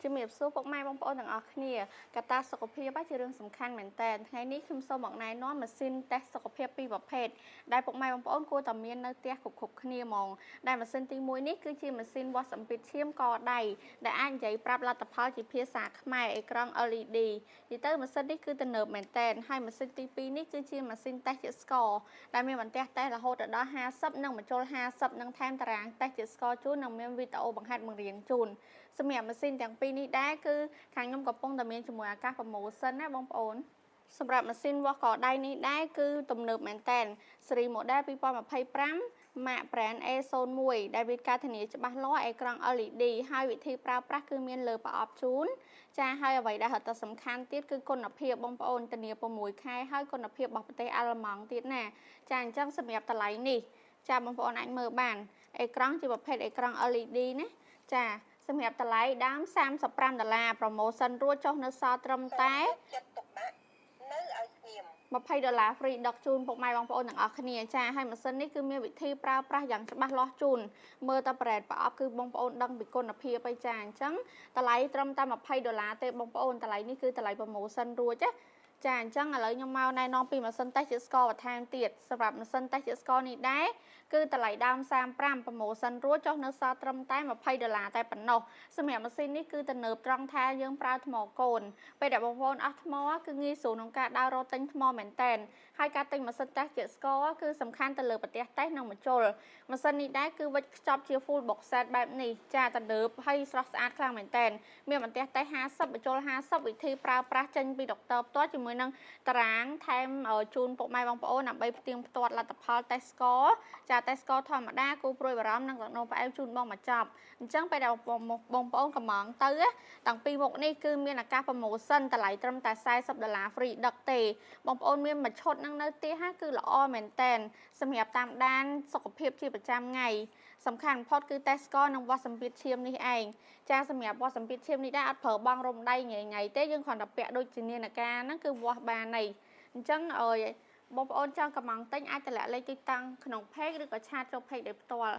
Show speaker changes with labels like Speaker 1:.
Speaker 1: ជំរាបសួរពុកម៉ែបងប្អូនទាំងអស់គ្នាកត្តាសុខភាពជារឿងសំខាន់មែនតើថ្ងៃនេះខ្ញុំសូមមកណែនាំម៉ាស៊ីនតេស្តសុខភាពពីរប្រភេទដែលពុកម៉ែបងប្អូនគួរតែមាននៅផ្ទះគ្រប់គ្នាហ្មងដែលម៉ាស៊ីនទី1នេះគឺជាម៉ាស៊ីនវាស់សម្ពាធឈាមកដៃដែលអាចនិយាយប្រាប់លទ្ធផលជាភាសាខ្មែរអេក្រង់ LED និយាយទៅម៉ាស៊ីននេះគឺទំនើបមែនតើហើយម៉ាស៊ីនទី2នេះគឺជាម៉ាស៊ីនតេស្តជាតិស្ករដែលមានបន្ទះតេស្តរហូតដល់50និងបញ្ចូល50និងថែមតារាងតេស្តជាតិស្ករជូននិងមានវីដេអូបង្ហាត់បង្រៀនជូនសម្រាប់ម៉ាស៊ីនទាំងពីរនេះដែរគឺខាងខ្ញុំកំពុងតែមានជាមួយឱកាសប្រម៉ូសិនណាបងប្អូនសម្រាប់ម៉ាស៊ីនវាស់កដៃនេះដែរគឺទំនើបមែនតើស៊េរី model 2025 ម៉ាក brand A01 ដែលមានការធានាច្បាស់លាស់អេក្រង់ LED ហើយវិធីប្រើប្រាស់គឺមានលើប្រអប់ជូនចាហើយអ្វីដែលហត់សំខាន់ទៀតគឺគុណភាពបងប្អូនធានា6ខែហើយគុណភាពរបស់ប្រទេសអាល្លឺម៉ង់ទៀតណាចាអញ្ចឹងសម្រាប់តម្លៃនេះចាបងប្អូនអាចមើលបានអេក្រង់ជាប្រភេទអេក្រង់ LED ណាចាសម្រាប់តម្លៃដើម$35ប្រម៉ូសិនរួចចុះនៅសល់ត្រឹមតែ$20 free ដឹកជូនពុកម៉ែបងប្អូនទាំងអស់គ្នាចាហើយម៉ាស៊ីននេះគឺមានវិធីប្រើប្រាស់យ៉ាងច្បាស់លាស់ជូនមើលតែប្រេតប្រអប់គឺបងប្អូនដឹងពីគុណភាពហើយចាអញ្ចឹងតម្លៃត្រឹមតែ$20ទេបងប្អូនតម្លៃនេះគឺតម្លៃប្រម៉ូសិនរួចណាចាអញ្ចឹងឥឡូវខ្ញុំមកណែនាំពីម៉ាស៊ីនតេស្តជាតិស្ករបន្ថែមទៀតសម្រាប់ម៉ាស៊ីនតេស្តជាតិស្ករនេះដែរគឺតម្លៃដើម35ប្រម៉ូសិនរួចចុះនៅសល់ត្រឹមតែ$20តែប៉ុណ្ណោះសម្រាប់ម៉ាស៊ីននេះគឺទំនើបត្រង់ថាយើងប្រើថ្មកូនពេលដែលបងប្អូនអស់ថ្មគឺងាយស្រួលក្នុងការដើររកទិញថ្មមែនតែនហើយការទិញម៉ាស៊ីនតេស្តជាតិស្ករគឺសំខាន់ទៅលើប្រទេសតេស្តនិងបញ្ចូលម៉ាស៊ីននេះដែរគឺវិចខ្ចប់ជា full box set បែបនេះចាទំនើបហើយស្រស់ស្អាតខ្លាំងមែនតែនមានបន្ទះតេស្ត50បញ្ចូល50វិធីប្រើប្រាស់ចេញពីដុកទ័រផ្ទាល់ជាមួយនឹងតារាងថែមជូនពុកម៉ែបងប្អូនដើម្បីផ្ទៀងផ្ទាត់លទ្ធផលតេស្តស្ករចាតេស្តស្ករធម្មតាគូព្រួយបារម្ភនិងតំណផ្អែមជូនបងបញ្ចប់អញ្ចឹងពេលដែលបងប្អូនកំងទៅតាំងពីមុខនេះគឺមានឱកាសប្រម៉ូសិនតម្លៃត្រឹមតែ$40 free ដឹកទេបងប្អូនមានមួយឈុតនឹងនៅផ្ទះគឺល្អមែនតែនសម្រាប់តាមដានសុខភាពជាប្រចាំថ្ងៃសំខាន់បំផុតគឺតេស្តស្ករនិងវាស់សម្ពាធឈាមនេះឯងចាសម្រាប់វាស់សម្ពាធឈាមនេះដែរអត់ប្រើបង់រំដៃញ៉ៃទេយើងគ្រាន់តែពាក់ដូចជានាឡិកាហ្នឹងគឺវាស់បានហើយអញ្ចឹងបងប្អូនចង់កំងទិញអាចតម្លាក់លេខទីតាំងក្នុង page ឬក៏ឆាតចូល page ដោយផ្ទាល់